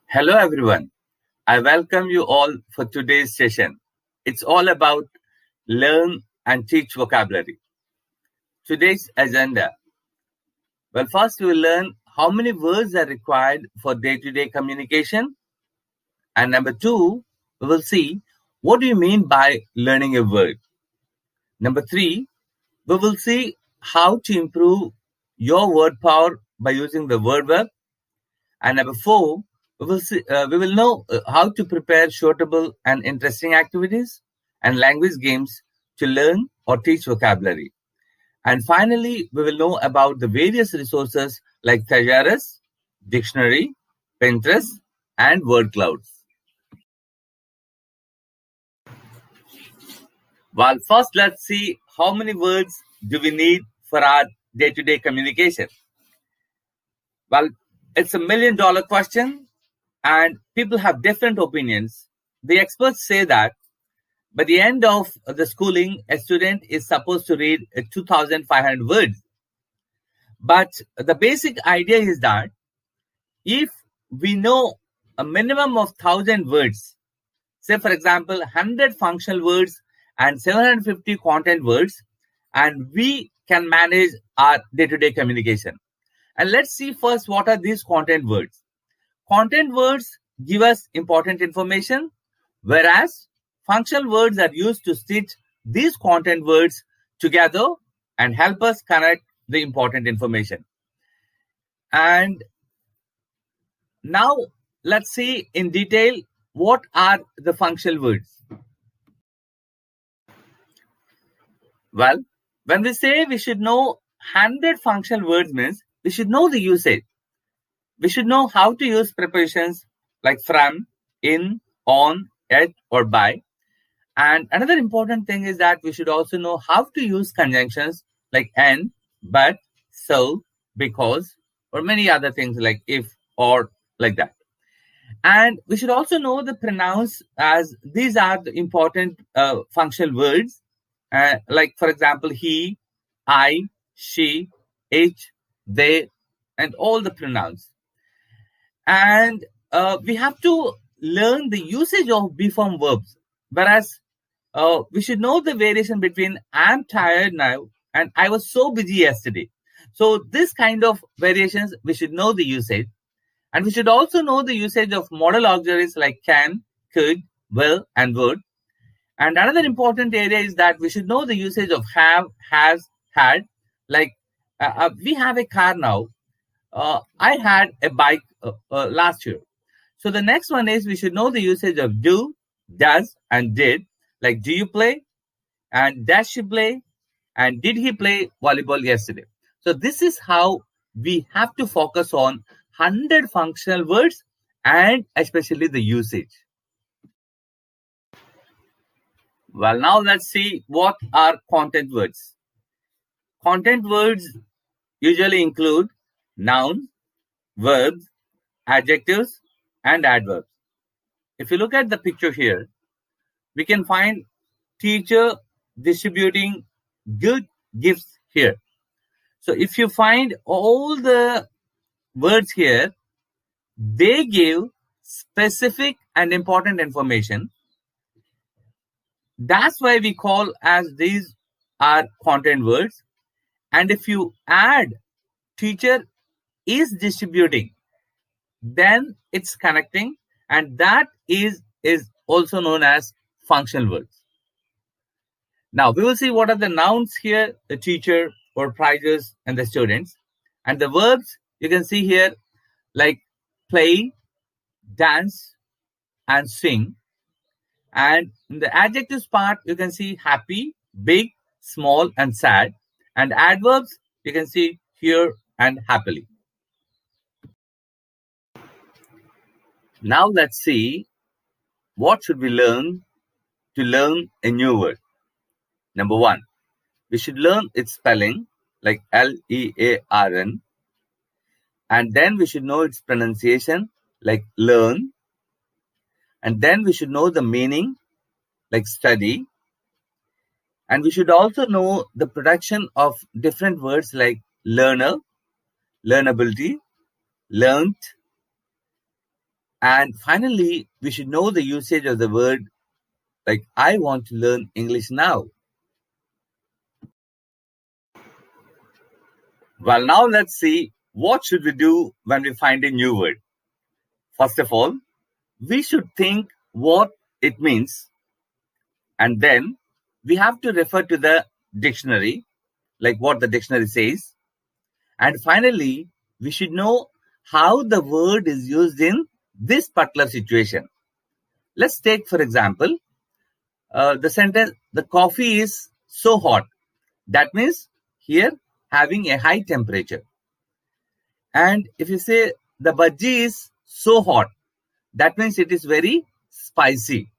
Hello, everyone. I welcome you all for today's session. It's all about learn and teach vocabulary. Today's agenda. Well, first we will learn how many words are required for day-to-day communication. And number two, we will see what do you mean by learning a word. Number three, we will see how to improve your word power by using the word web. And number four, we will know how to prepare suitable and interesting activities and language games to learn or teach vocabulary. And finally, we will know about the various resources like Thesaurus, Dictionary, Pinterest, and word clouds. Well, first let's see how many words do we need for our day-to-day communication. Well, it's $1 million question, and people have different opinions. The experts say that by the end of the schooling, a student is supposed to read 2,500 words. But the basic idea is that if we know a minimum of 1,000 words, say for example 100 functional words and 750 content words, and we can manage our day-to-day communication. And let's see first what are these content words. Content words give us important information, whereas functional words are used to stitch these content words together and help us connect the important information. And now let's see in detail what are the functional words. Well, when we say we should know 100 functional words means we should know the usage. We should know how to use prepositions like from, in, on, at, or by. And another important thing is that we should also know how to use conjunctions like and, but, so, because, or many other things like if, or, like that. And we should also know the pronouns, as these are the important functional words. Like, for example, he, I, she, it, they, and all the pronouns. And we have to learn the usage of be-form verbs, whereas we should know the variation between I'm tired now and I was so busy yesterday. So this kind of variations, we should know the usage. And we should also know the usage of modal auxiliaries like can, could, will, and would. And another important area is that we should know the usage of have, has, had. Like we have a car now. I had a bike last year. So the next one is we should know the usage of do, does, and did. Like do you play? And does she play? And did he play volleyball yesterday? So this is how we have to focus on 100 functional words and especially the usage. Well, now let's see what are content words. Content words usually include nouns, verbs, adjectives, and adverbs. If you look at the picture here, we can find teacher distributing good gifts here. So if you find all the words here, they give specific and important information. That's why we call as these are content words. And if you add teacher is distributing, then it's connecting, and that is also known as functional words. Now we will see what are the nouns here, the teacher or prizes and the students. And the verbs you can see here like play, dance, and sing. And in the adjectives part, you can see happy, big, small, and sad. And adverbs, you can see here and happily. Now let's see what should we learn to learn a new word. Number one, we should learn its spelling like Learn. And then we should know its pronunciation like learn. And then we should know the meaning like study. And we should also know the production of different words like learner, learnability, learnt, And finally, we should know the usage of the word like I want to learn English now. Well, now let's see what should we do when we find a new word. First of all, we should think what it means, and then we have to refer to the dictionary, like what the dictionary says. And finally, we should know how the word is used in this particular situation. Let's take, for example, the sentence, the coffee is so hot. That means here having a high temperature. And if you say the bhaji is so hot, that means it is very spicy,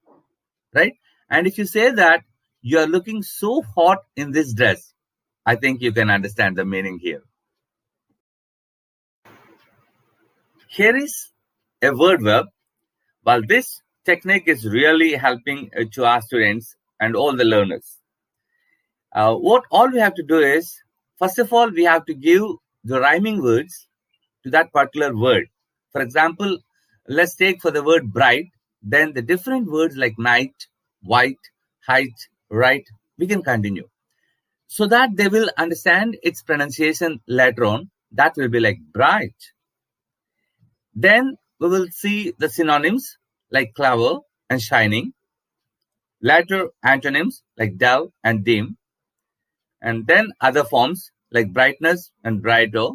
right? And if you say that you are looking so hot in this dress, I think you can understand the meaning here. Here is a word verb. Well, this technique is really helping to our students and all the learners. What all we have to do is, first of all, we have to give the rhyming words to that particular word. For example, let's take for the word bright, then the different words like night, white, height, right, we can continue. So that they will understand its pronunciation later on. That will be like bright. Then we will see the synonyms like clever and shining. Later antonyms like dull and dim. And then other forms like brightness and brighter.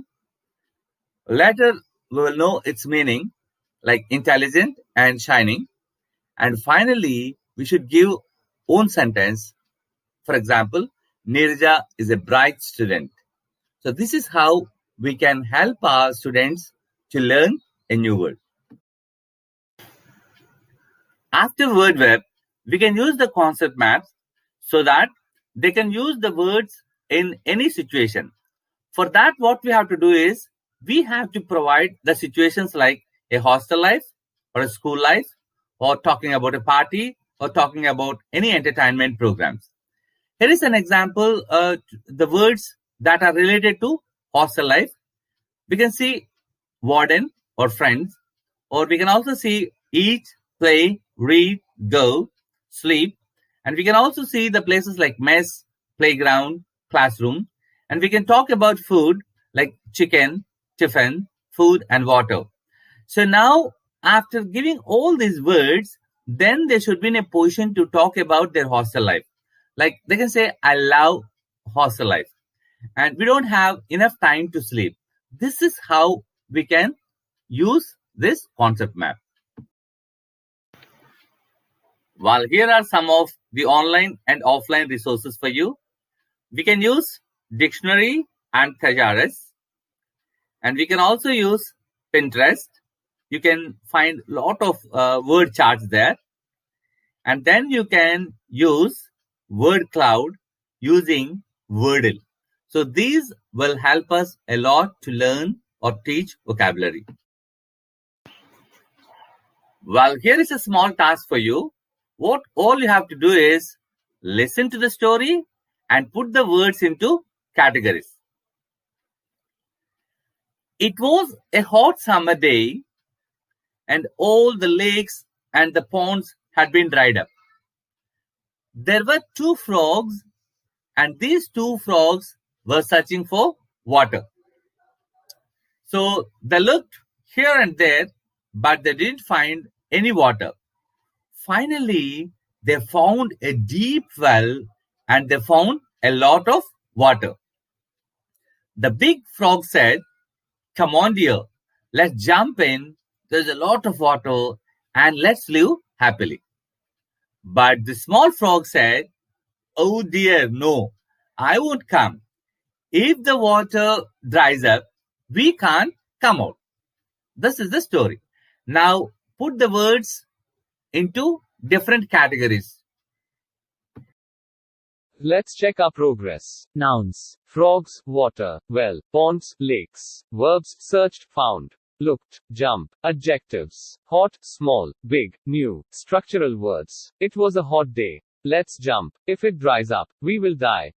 Later we will know its meaning like intelligent and shining. And finally, we should give own sentence. For example, Neerja is a bright student. So this is how we can help our students to learn a new word. After word web, we can use the concept maps so that they can use the words in any situation. For that, what we have to do is we have to provide the situations like a hostel life or a school life or talking about a party or talking about any entertainment programs. Here is an example, the words that are related to hostel life. We can see warden or friends, or we can also see eat, play, read, go, sleep. And we can also see the places like mess, playground, classroom. And we can talk about food like chicken, tiffin, food, and water. So now, after giving all these words, then they should be in a position to talk about their hostel life. Like they can say, I love hostel life. And we don't have enough time to sleep. This is how we can use this concept map. Well, here are some of the online and offline resources for you. We can use dictionary and Thesaurus. And we can also use Pinterest. You can find a lot of word charts there. And then you can use word cloud using Wordle. So these will help us a lot to learn or teach vocabulary. Well, here is a small task for you. What all you have to do is listen to the story and put the words into categories. It was a hot summer day and all the lakes and the ponds had been dried up. There were two frogs and these two frogs were searching for water. So they looked here and there, but they didn't find any water. Finally, they found a deep well and they found a lot of water. The big frog said, come on dear, let's jump in. There's a lot of water and let's live happily. But the small frog said, oh dear, no, I won't come. If the water dries up, we can't come out. This is the story. Now put the words into different categories. Let's check our progress. Nouns: frogs, water, well, ponds, lakes. Verbs: searched, found, looked, jump. Adjectives: hot, small, big, new. Structural words: it was a hot day. Let's jump. If it dries up, we will die.